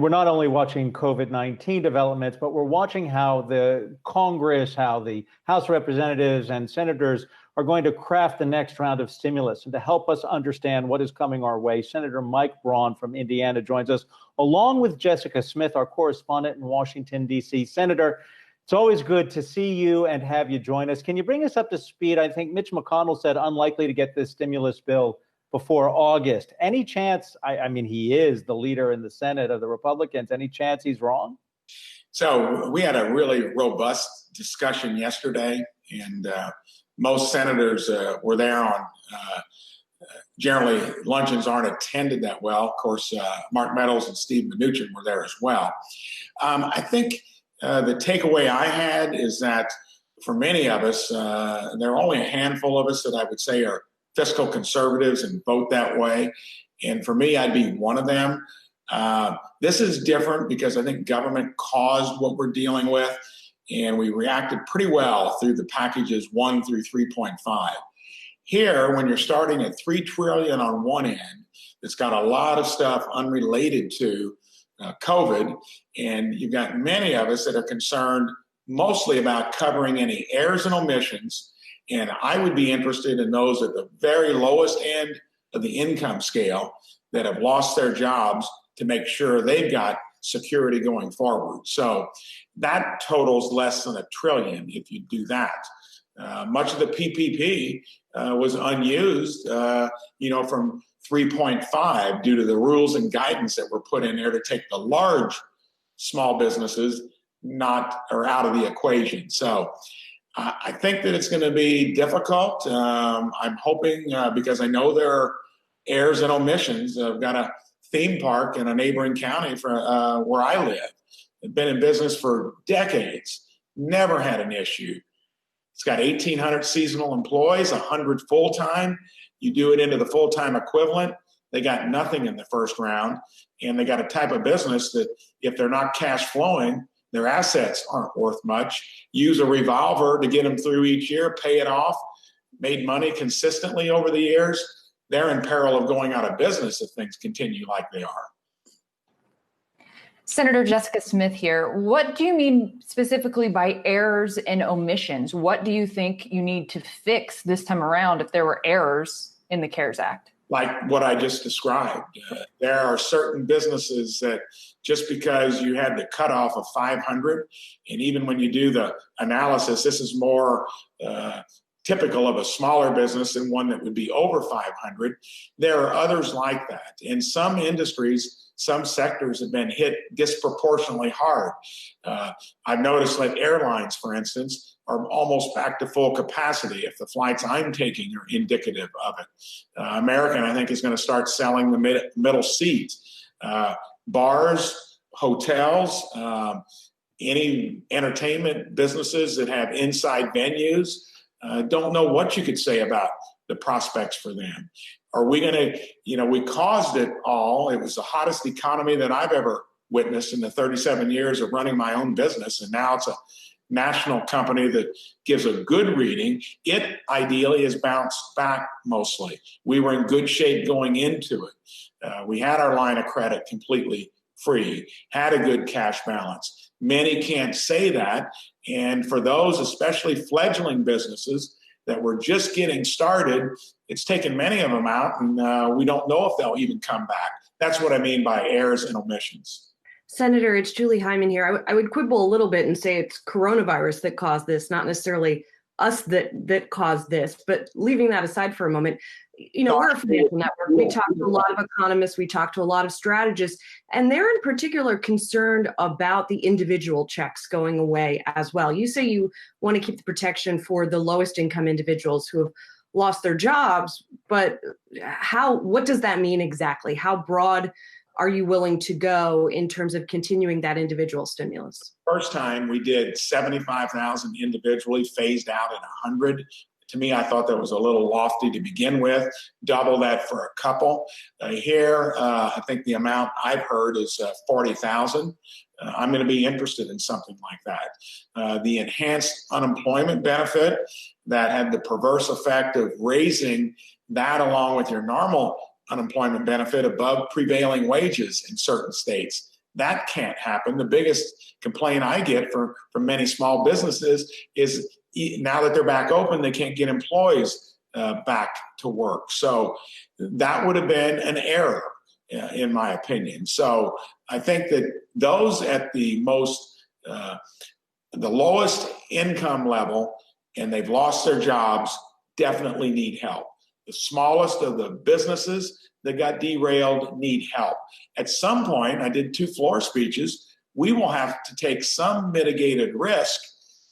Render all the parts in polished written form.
We're not only watching COVID-19 developments, but we're watching how the Congress, how the House of Representatives and senators are going to craft the next round of stimulus. And to help us understand what is coming our way, Senator Mike Braun from Indiana joins us, along with Jessica Smith, our correspondent in Washington, D.C. Senator, it's always good to see you and have you join us. Can you bring us up to speed? I think Mitch McConnell said unlikely to get this stimulus bill before August. Any chance, I mean, he is the leader in the Senate of the Republicans. Any chance he's wrong? So we had a really robust discussion yesterday, and most senators were there on, generally luncheons aren't attended that well. Of course, Mark Meadows and Steve Mnuchin were there as well. I think the takeaway I had is that for many of us, there are only a handful of us that I would say are fiscal conservatives and vote that way. And for me, I'd be one of them. This is different because I think government caused what we're dealing with, and we reacted pretty well through the packages 1 through 3.5. Here, when you're starting at $3 trillion on one end, it's got a lot of stuff unrelated to COVID, and you've got many of us that are concerned mostly about covering any errors and omissions. And I would be interested in those at the very lowest end of the income scale that have lost their jobs to make sure they've got security going forward. So that totals less than $1 trillion if you do that. Much of the PPP was unused, from 3.5 due to the rules and guidance that were put in there to take the large small businesses out of the equation. So I think that it's going to be difficult. I'm hoping, because I know there are errors and omissions. I've got a theme park in a neighboring county where I live. I've been in business for decades, never had an issue. It's got 1,800 seasonal employees, 100 full-time. You do it into the full-time equivalent. They got nothing in the first round, and they got a type of business that if they're not cash flowing, their assets aren't worth much. Use a revolver to get them through each year, pay it off, made money consistently over the years. They're in peril of going out of business if things continue like they are. Senator Jessica Smith here. What do you mean specifically by errors and omissions? What do you think you need to fix this time around if there were errors in the CARES Act? Like what I just described. There are certain businesses that just because you had the cutoff of 500, and even when you do the analysis, this is more typical of a smaller business than one that would be over 500. There are others like that. In some industries, some sectors have been hit disproportionately hard. I've noticed that airlines, for instance, are almost back to full capacity if the flights I'm taking are indicative of it. American, I think, is going to start selling the middle seat. Bars, hotels, any entertainment businesses that have inside venues, don't know what you could say about the prospects for them. Are we going to, we caused it all. It was the hottest economy that I've ever witnessed in the 37 years of running my own business. And now it's a national company that gives a good reading. It ideally has bounced back mostly. We were in good shape going into it. We had our line of credit completely free, had a good cash balance. Many can't say that. And for those, especially fledgling businesses that were just getting started, it's taken many of them out, and we don't know if they'll even come back. That's what I mean by errors and omissions. Senator, it's Julie Hyman here. I would quibble a little bit and say it's coronavirus that caused this, not necessarily us that caused this. But leaving that aside for a moment, we're a financial network. We talk to a lot of economists. We talk to a lot of strategists, and they're in particular concerned about the individual checks going away as well. You say you want to keep the protection for the lowest income individuals who have lost their jobs, but what does that mean exactly? How broad are you willing to go in terms of continuing that individual stimulus? First time we did 75,000 individually, phased out at 100. To me, I thought that was a little lofty to begin with. Double that for a couple. Here, I think the amount I've heard is 40,000. I'm going to be interested in something like that. The enhanced unemployment benefit that had the perverse effect of raising that along with your normal unemployment benefit above prevailing wages in certain states. that can't happen. The biggest complaint I get from many small businesses is now that they're back open, they can't get employees back to work. So that would have been an error, in my opinion. So I think that those at the lowest income level and they've lost their jobs definitely need help. The smallest of the businesses that got derailed need help. At some point, I did 2 floor speeches, we will have to take some mitigated risk,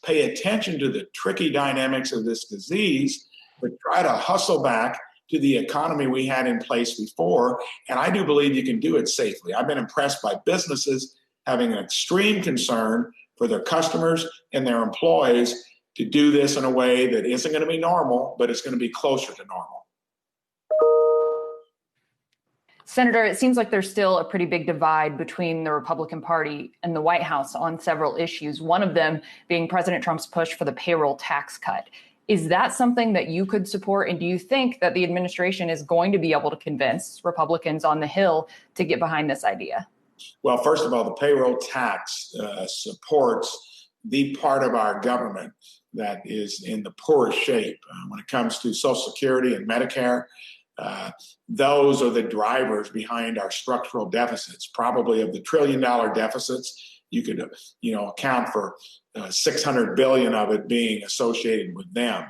pay attention to the tricky dynamics of this disease, but try to hustle back to the economy we had in place before. And I do believe you can do it safely. I've been impressed by businesses having an extreme concern for their customers and their employees to do this in a way that isn't going to be normal, but it's going to be closer to normal. Senator, it seems like there's still a pretty big divide between the Republican Party and the White House on several issues, one of them being President Trump's push for the payroll tax cut. Is that something that you could support? And do you think that the administration is going to be able to convince Republicans on the Hill to get behind this idea? Well, first of all, the payroll tax supports the part of our government that is in the poorest shape when it comes to Social Security and Medicare. Those are the drivers behind our structural deficits. Probably of the $1 trillion deficits, you could account for 600 billion of it being associated with them.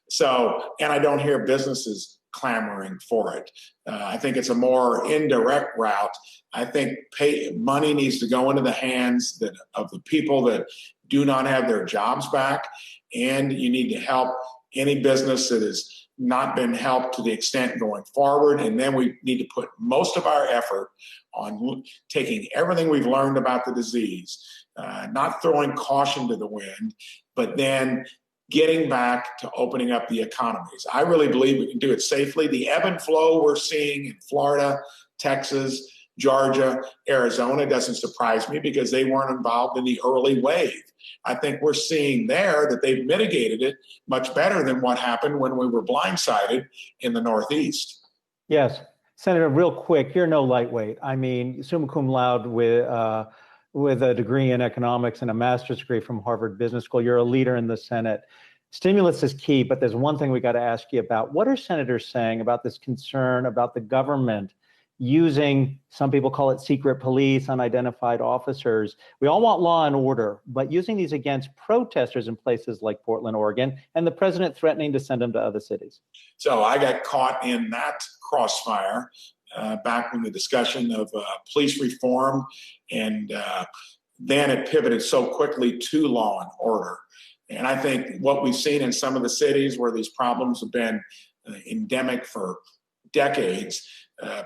So, and I don't hear businesses clamoring for it. I think it's a more indirect route. I think money needs to go into the hands of the people that do not have their jobs back, and you need to help any business that has not been helped to the extent going forward. And then we need to put most of our effort on taking everything we've learned about the disease, not throwing caution to the wind, but then getting back to opening up the economies. I really believe we can do it safely. The ebb and flow we're seeing in Florida, Texas, Georgia, Arizona doesn't surprise me because they weren't involved in the early wave. I think we're seeing there that they've mitigated it much better than what happened when we were blindsided in the Northeast. Yes. Senator, real quick, you're no lightweight. I mean, summa cum laude with a degree in economics and a master's degree from Harvard Business School. You're a leader in the Senate. Stimulus is key, but there's one thing we got to ask you about. What are senators saying about this concern about the government using, some people call it secret police, unidentified officers? We all want law and order, but using these against protesters in places like Portland, Oregon, and the president threatening to send them to other cities. So I got caught in that crossfire back when the discussion of police reform, and then it pivoted so quickly to law and order. And I think what we've seen in some of the cities where these problems have been endemic for decades,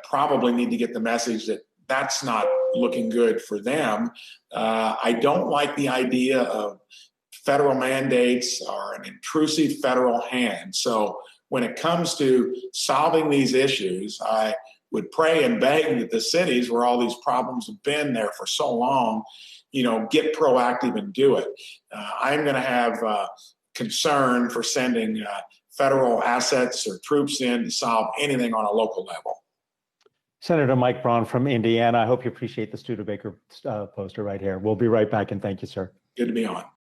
probably need to get the message that that's not looking good for them. I don't like the idea of federal mandates or an intrusive federal hand. So when it comes to solving these issues, I would pray and beg that the cities where all these problems have been there for so long, get proactive and do it. I'm going to have concern for sending federal assets or troops in to solve anything on a local level. Senator Mike Braun from Indiana. I hope you appreciate the Studebaker poster right here. We'll be right back, and thank you, sir. Good to be on.